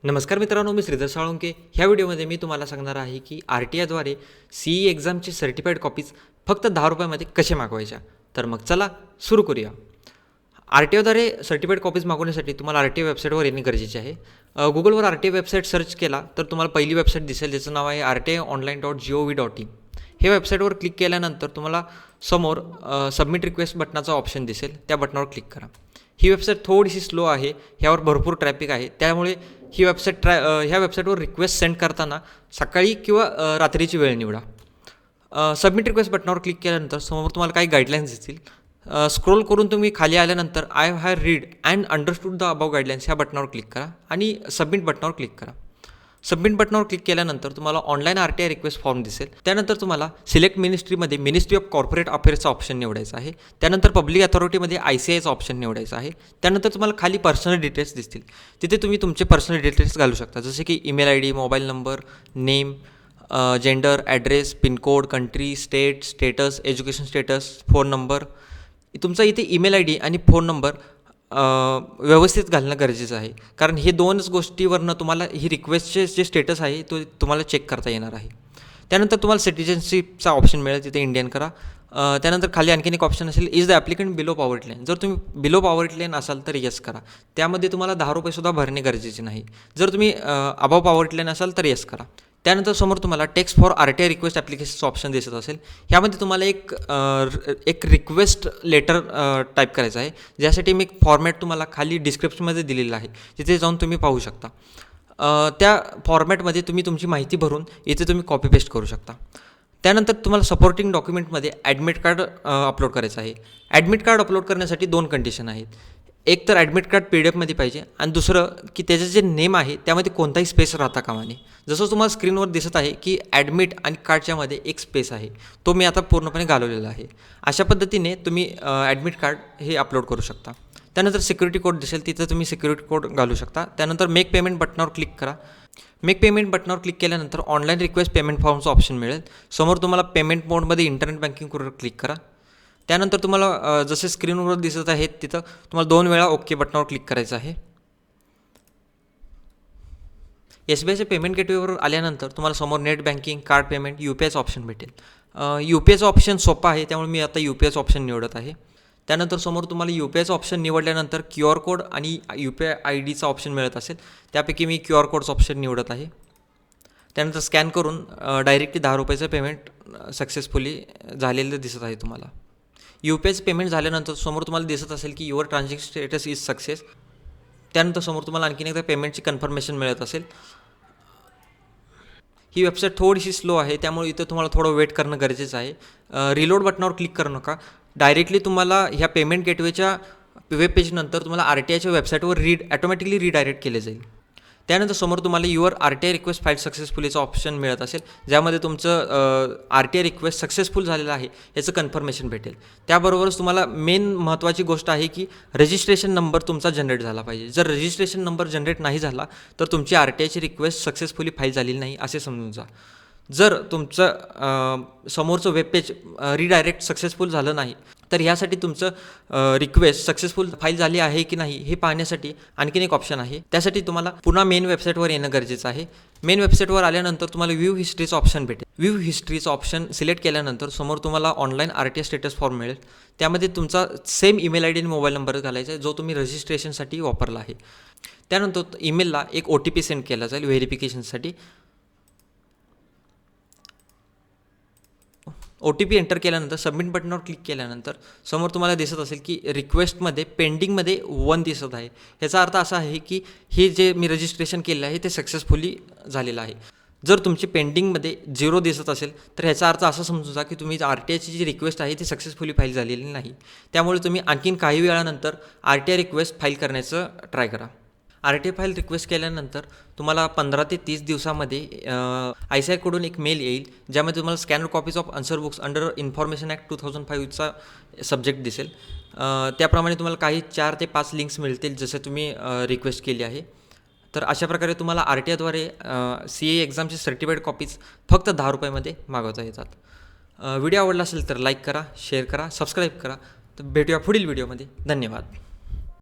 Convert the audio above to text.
नमस्कार मित्रांनो, मी श्रीधर साळुंके. ह्या व्हिडिओमध्ये मी तुम्हाला सांगणार आहे की RTIद्वारे CE एक्झामची सर्टिफाईड कॉपीज फक्त 10 रुपयामध्ये कसे मागवायच्या. तर मग चला सुरू करूया. RTIद्वारे सर्टिफाईड कॉपीज मागवण्यासाठी तुम्हाला RTI वेबसाईटवर येणे गरजेचे आहे. गुगलवर RTI वेबसाईट सर्च केला तर तुम्हाला पहिली वेबसाईट दिसेल, ज्याचं नाव आहे rtionline.gov.in. हे वेबसाईटवर क्लिक केल्यानंतर तुम्हाला समोर सबमिट रिक्वेस्ट बटनाचा ऑप्शन दिसेल, त्या बटनावर क्लिक करा. ही वेबसाईट थोडीशी स्लो आहे, ह्यावर भरपूर ट्रॅफिक आहे, त्यामुळे ही वेबसाईट ह्या वेबसाईटवर रिक्वेस्ट सेंड करताना सकाळी किंवा रात्रीची वेळ निवडा. सबमिट रिक्वेस्ट बटनावर क्लिक केल्यानंतर समोर तुम्हाला काही गाईडलाईन्स दिसतील. स्क्रोल करून तुम्ही खाली आल्यानंतर I have read and understood the above guidelines ह्या बटनावर क्लिक करा आणि सबमिट बटनावर क्लिक करा. सबमिट बटनावर क्लिक केल्यानंतर तुम्हाला ऑनलाईन RTI रिक्वेस्ट फॉर्म दिसेल. त्यानंतर तुम्हाला सिलेक्ट मिनिस्ट्रीमध्ये मिनिस्ट्री ऑफ कॉर्पोरेट अफेअर्सचा ऑप्शन निवडायचा आहे. त्यानंतर पब्लिक अथॉरिटीमध्ये ICAIचा ऑप्शन निवडायचा आहे. त्यानंतर तुम्हाला खाली पर्सनल डिटेल्स दिसतील, तिथे तुम्ही तुमचे पर्सनल डिटेल्स घालू शकता, जसे की email ID, mobile number, name, gender, address, pincode, country, state, status, education status, phone number. तुमचा इथे ईमेल ID आणि फोन नंबर व्यवस्थित घालणं गरजेचं आहे, कारण हे दोनच गोष्टीवरनं तुम्हाला ही रिक्वेस्टचे जे स्टेटस आहे तो तुम्हाला चेक करता येणार आहे. त्यानंतर तुम्हाला सिटिझनशिपचा ऑप्शन मिळेल, तिथे इंडियन करा. त्यानंतर खाली आणखीन एक ऑप्शन असेल, is the applicant below poverty line. जर तुम्ही बिलो पॉवर्टी लाईन असाल तर येस करा, त्यामध्ये तुम्हाला 10 रुपयेसुद्धा भरणे गरजेचे नाही. जर तुम्ही अबाव पॉवर्टी लाईन असाल तर येस करा. त्यानंतर समोर तुम्हाला टेक्स्ट फॉर RTI रिक्वेस्ट ॲप्लिकेशनचं ऑप्शन दिसत असेल. ह्यामध्ये तुम्हाला एक रिक्वेस्ट लेटर टाईप करायचं आहे, ज्यासाठी मी एक फॉर्मॅट तुम्हाला खाली डिस्क्रिप्शनमध्ये दिलेलं आहे, तिथे जाऊन तुम्ही पाहू शकता. त्या फॉर्मॅटमध्ये तुम्ही तुमची माहिती भरून इथे तुम्ही कॉपी पेस्ट करू शकता. त्यानंतर तुम्हाला सपोर्टिंग डॉक्युमेंटमध्ये ॲडमिट कार्ड अपलोड करायचं आहे. ॲडमिट कार्ड अपलोड करण्यासाठी 2 कंडिशन आहेत. एक तर ॲडमिट कार्ड PDF पाहिजे, आणि दुसरं की त्याचं जे नेम आहे त्यामध्ये कोणताही स्पेस राहता कामा नये. जसं तुम्हाला स्क्रीनवर दिसत आहे की ॲडमिट आणि कार्डच्यामध्ये एक स्पेस आहे, तो मी आता पूर्णपणे घालवलेला आहे. अशा पद्धतीने तुम्ही ॲडमिट कार्ड हे अपलोड करू शकता. त्यानंतर सिक्युरिटी कोड दिसेल, तिथं तुम्ही सिक्युरिटी कोड घालू शकता. त्यानंतर मेक पेमेंट बटनावर क्लिक करा. मेक पेमेंट बटनावर क्लिक केल्यानंतर ऑनलाईन रिक्वेस्ट पेमेंट फॉर्मचं ऑप्शन मिळेल. समोर तुम्हाला पेमेंट मोडमध्ये इंटरनेट बँकिंगवर क्लिक करा. त्यानंतर तुम्हाला जसे स्क्रीनवर दिसत आहेत तिथं तुम्हाला 2 वेळा ओके बटनावर क्लिक करायचं आहे. SBIच्या पेमेंट गेटवेवर आल्यानंतर तुम्हाला समोर नेट बँकिंग, कार्ड पेमेंट, UPIचं ऑप्शन भेटेल. UPIचं ऑप्शन सोपं आहे, त्यामुळे मी आता UPIचं ऑप्शन निवडत आहे. त्यानंतर समोर तुम्हाला UPIचं ऑप्शन निवडल्यानंतर QR कोड आणि UPI IDचा ऑप्शन मिळत असेल, त्यापैकी मी QR कोडचं ऑप्शन निवडत आहे. त्यानंतर स्कॅन करून डायरेक्टली 10 रुपयाचं पेमेंट सक्सेसफुली झालेलं दिसत आहे तुम्हाला. UPIचं पेमेंट झाल्यानंतर समोर तुम्हाला दिसत असेल की your transaction status is success. त्यानंतर समोर तुम्हाला आणखीन एकदा पेमेंटची कन्फर्मेशन मिळत असेल. ही वेबसाईट थोडीशी स्लो आहे, त्यामुळे इथं तुम्हाला थोडं वेट करणं गरजेचं आहे. रिलोड बटनावर क्लिक करू नका, डायरेक्टली तुम्हाला ह्या पेमेंट गेटवेच्या वेब पेजनंतर तुम्हाला RTIच्या वेबसाईटवर ऑटोमॅटिकली रिडायरेक्ट केले जाईल. त्यानंतर समोर तुम्हाला युअर RTI रिक्वेस्ट फाईल सक्सेसफुलीचं ऑप्शन मिळत असेल, ज्यामध्ये तुमचं RTI रिक्वेस्ट सक्सेसफुल झालेलं आहे याचं कन्फर्मेशन भेटेल. त्याबरोबरच तुम्हाला मेन महत्त्वाची गोष्ट आहे की रजिस्ट्रेशन नंबर तुमचा जनरेट झाला पाहिजे. जर रजिस्ट्रेशन नंबर जनरेट नाही झाला तर तुमची RTIची रिक्वेस्ट सक्सेसफुली फाईल झालेली नाही असे समजून जा. जर तुमचं समोरचं वेब पेज रिडायरेक्ट सक्सेसफुल झालं नाही तर ह्यासाठी तुमचं रिक्वेस्ट सक्सेसफुल फाईल झाली आहे की नाही हे पाहण्यासाठी आणखीन एक ऑप्शन आहे. त्यासाठी तुम्हाला पुन्हा मेन वेबसाईटवर येणं गरजेचं आहे. मेन वेबसाईटवर आल्यानंतर तुम्हाला व्ह्यू हिस्ट्रीचं ऑप्शन भेटेल. व्ह्यू हिस्ट्रीचं ऑप्शन सिलेक्ट केल्यानंतर समोर तुम्हाला ऑनलाईन RTI स्टेटस फॉर्म मिळेल. त्यामध्ये तुमचा सेम ईमेल ID आणि मोबाईल नंबर घालायचा आहे, जो तुम्ही रजिस्ट्रेशनसाठी वापरला आहे. त्यानंतर ईमेलला एक OTP सेंड केला जाईल व्हेरिफिकेशनसाठी. OTP एंटर केल्यानंतर सबमिट बटनावर क्लिक केल्यानंतर समोर तुम्हाला दिसत असेल की रिक्वेस्टमध्ये पेंडिंगमध्ये 1 दिसत आहे. ह्याचा अर्थ असा आहे की हे जे मी रजिस्ट्रेशन केलं आहे ते सक्सेसफुली झालेलं आहे. जर तुमची पेंडिंगमध्ये 0 दिसत असेल तर ह्याचा अर्थ असा समजू जा की तुम्ही RTIची जी रिक्वेस्ट आहे ती सक्सेसफुली फाईल झालेली नाही. त्यामुळे तुम्ही आणखीन काही वेळानंतर RTI रिक्वेस्ट फाईल करण्याचं ट्राय करा. RTI फाईल रिक्वेस्ट केल्यानंतर तुम्हाला 15 ते 30 दिवसामध्ये ICAIकडून एक मेल येईल, ज्यामध्ये तुम्हाला scanner copies of answer books under information act 2005चा सब्जेक्ट दिसेल. त्याप्रमाणे तुम्हाला काही 4 ते 5 लिंक्स मिळतील, जसे तुम्ही रिक्वेस्ट केली आहे. तर अशा प्रकारे तुम्हाला RTIद्वारे CA एक्झामची सर्टिफाईड कॉपीज फक्त 10 रुपयामध्ये मागवता येतात. व्हिडिओ आवडला असेल तर लाईक करा, शेअर करा, सबस्क्राईब करा. तर भेटूया पुढील व्हिडिओमध्ये. धन्यवाद.